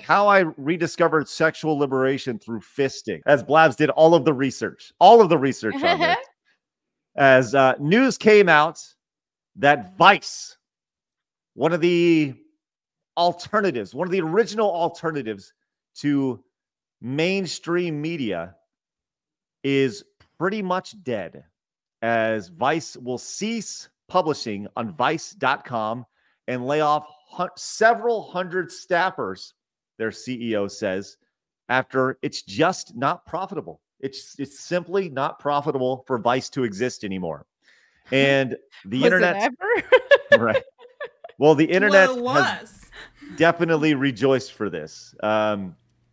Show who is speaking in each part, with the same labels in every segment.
Speaker 1: how I rediscovered sexual liberation through fisting, as Blabs did all of the research on this. As news came out that Vice, one of the original alternatives to mainstream media, is pretty much dead, as Vice will cease publishing on Vice.com and lay off several hundred staffers, their CEO says, after it's just not profitable. It's simply not profitable for Vice to exist anymore. And the internet, right? Well, the internet has definitely rejoiced for this.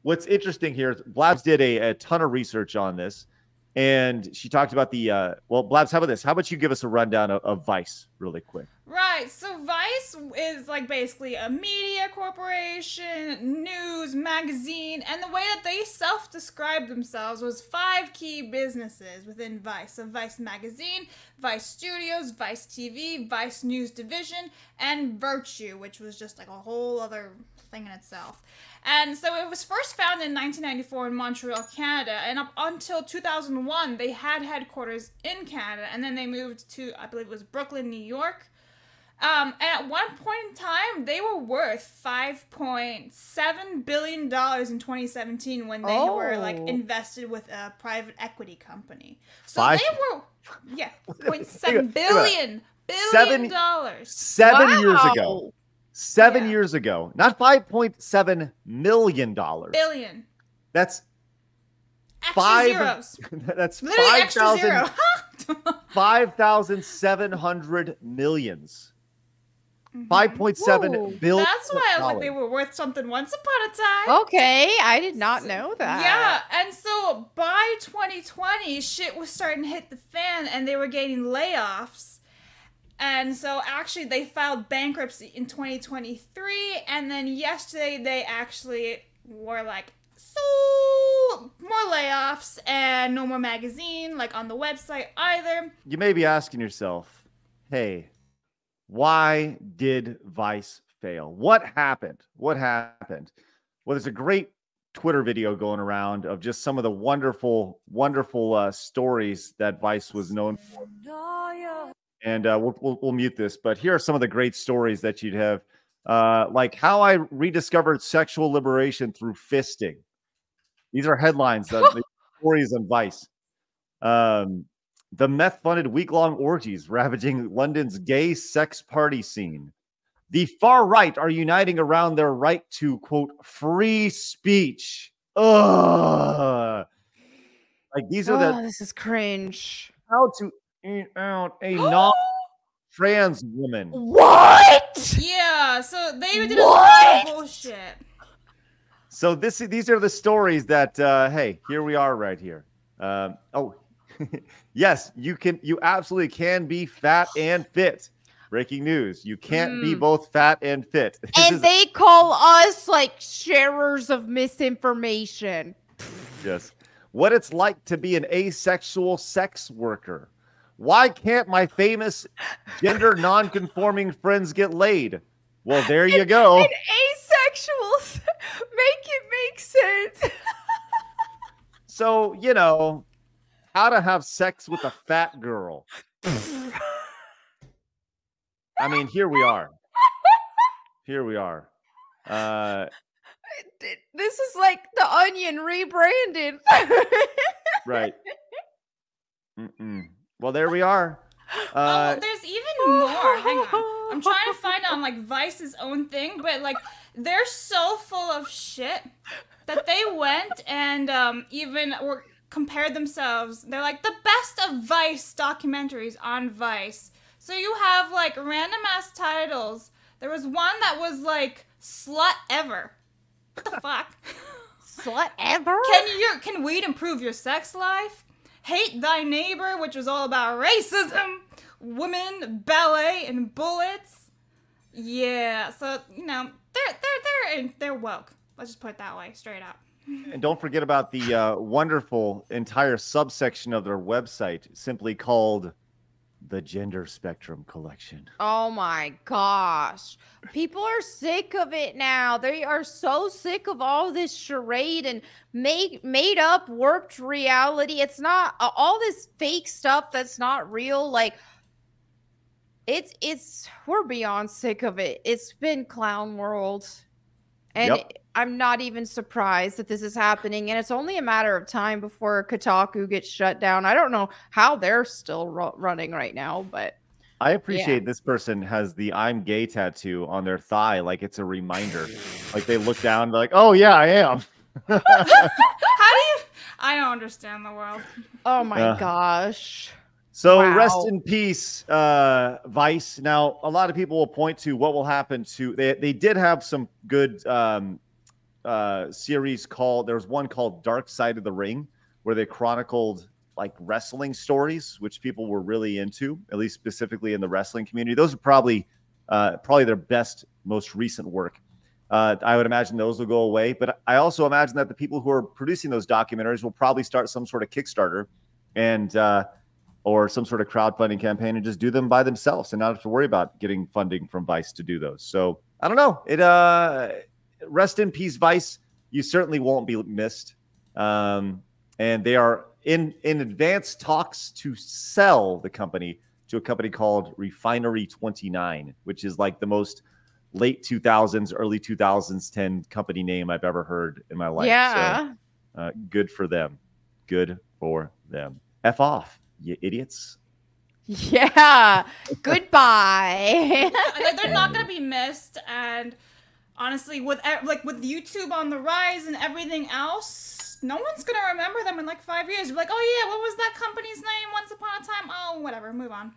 Speaker 1: What's interesting here is Blabs did a ton of research on this, and she talked about the well, Blabs, how about this? How about you give us a rundown of Vice really quick?
Speaker 2: Right, so Vice is like basically a media corporation, news, magazine, and the way that they self-described themselves was 5 key businesses within Vice. So Vice Magazine, Vice Studios, Vice TV, Vice News Division, and Virtue, which was just like a whole other thing in itself. And so it was first founded in 1994 in Montreal, Canada, and up until 2001, they had headquarters in Canada, and then they moved to, I believe it was Brooklyn, New York. And at one point in time, they were worth $5.7 billion in 2017 when they were like invested with a private equity company. So they were, $0.7 billion.
Speaker 1: Seven years ago. 7 years ago. Not $5.7 million.
Speaker 2: Billion.
Speaker 1: That's
Speaker 2: extra zeros.
Speaker 1: That's
Speaker 2: literally extra zero.
Speaker 1: 5,700 millions. 5.7 billion.
Speaker 2: That's why they were worth something once upon a time.
Speaker 3: Okay, I did not know that.
Speaker 2: Yeah, and so by 2020, shit was starting to hit the fan, and they were getting layoffs. And so actually, they filed bankruptcy in 2023, and then yesterday they actually were like, so more layoffs and no more magazine, like on the website either.
Speaker 1: You may be asking yourself, hey, why did Vice fail? What happened? What happened? Well, there's a great Twitter video going around of just some of the wonderful, wonderful stories that Vice was known for. And we'll mute this, but here are some of the great stories that you'd have, like how I rediscovered sexual liberation through fisting. These are headlines of the stories on Vice. The meth-funded week-long orgies ravaging London's gay sex party scene. The far right are uniting around their right to, quote, free speech. Ugh. Like these are
Speaker 3: this is cringe.
Speaker 1: How to eat out a non-trans woman.
Speaker 3: What?
Speaker 2: Yeah, so they did a lot of bullshit.
Speaker 1: So these are the stories that, hey, here we are right here. Yes, you absolutely can be fat and fit. Breaking news. You can't be both fat and fit.
Speaker 3: And they call us like sharers of misinformation.
Speaker 1: Yes. What it's like to be an asexual sex worker. Why can't my famous gender non-conforming friends get laid? Well, there you go.
Speaker 3: And asexual, make it make sense.
Speaker 1: So, you know, how to have sex with a fat girl. I mean, here we are. Here we are.
Speaker 3: This is like the Onion rebranded.
Speaker 1: Right. Well, there we are.
Speaker 2: There's even more. Hang on. I'm trying to find on like Vice's own thing, but like they're so full of shit that they went and even compared themselves. They're like the best of Vice documentaries on Vice. So you have like random ass titles. There was one that was like Slut Ever. What the fuck?
Speaker 3: Slut Ever?
Speaker 2: Can weed improve your sex life? Hate Thy Neighbor, which was all about racism, women, ballet, and bullets. Yeah, so you know they're woke. Let's just put it that way, straight up.
Speaker 1: And don't forget about the wonderful entire subsection of their website, simply called The Gender Spectrum Collection.
Speaker 3: Oh my gosh. People are sick of it now. They are so sick of all this charade and made up warped reality. It's not all this fake stuff that's not real. Like it's we're beyond sick of it. It's been clown world. And
Speaker 1: Yep.
Speaker 3: I'm not even surprised that this is happening. And it's only a matter of time before Kotaku gets shut down. I don't know how they're still running right now, but
Speaker 1: I appreciate this person has the "I'm gay" tattoo on their thigh, like it's a reminder. Like they look down, they're like, "Oh yeah, I am."
Speaker 2: How do you? I don't understand the world.
Speaker 3: oh my gosh.
Speaker 1: So
Speaker 3: Wow.
Speaker 1: rest in peace, Vice. Now, a lot of people will point to what will happen to. They did have some good series called. There was one called Dark Side of the Ring, where they chronicled like wrestling stories, which people were really into, at least specifically in the wrestling community. Those are probably their best, most recent work. I would imagine those will go away, but I also imagine that the people who are producing those documentaries will probably start some sort of Kickstarter and or some sort of crowdfunding campaign and just do them by themselves and not have to worry about getting funding from Vice to do those. So I don't know. Rest in peace, Vice. You certainly won't be missed. And they are in advanced talks to sell the company to a company called Refinery 29, which is like the most late 2000s, early 2010 company name I've ever heard in my life.
Speaker 3: Yeah.
Speaker 1: So, good for them. Good for them. F off, you idiots.
Speaker 3: Yeah. Goodbye.
Speaker 2: They're not gonna be missed, and honestly, with YouTube on the rise and everything else, no one's gonna remember them in like 5 years. Be like, oh yeah, what was that company's name once upon a time? Oh, whatever, move on.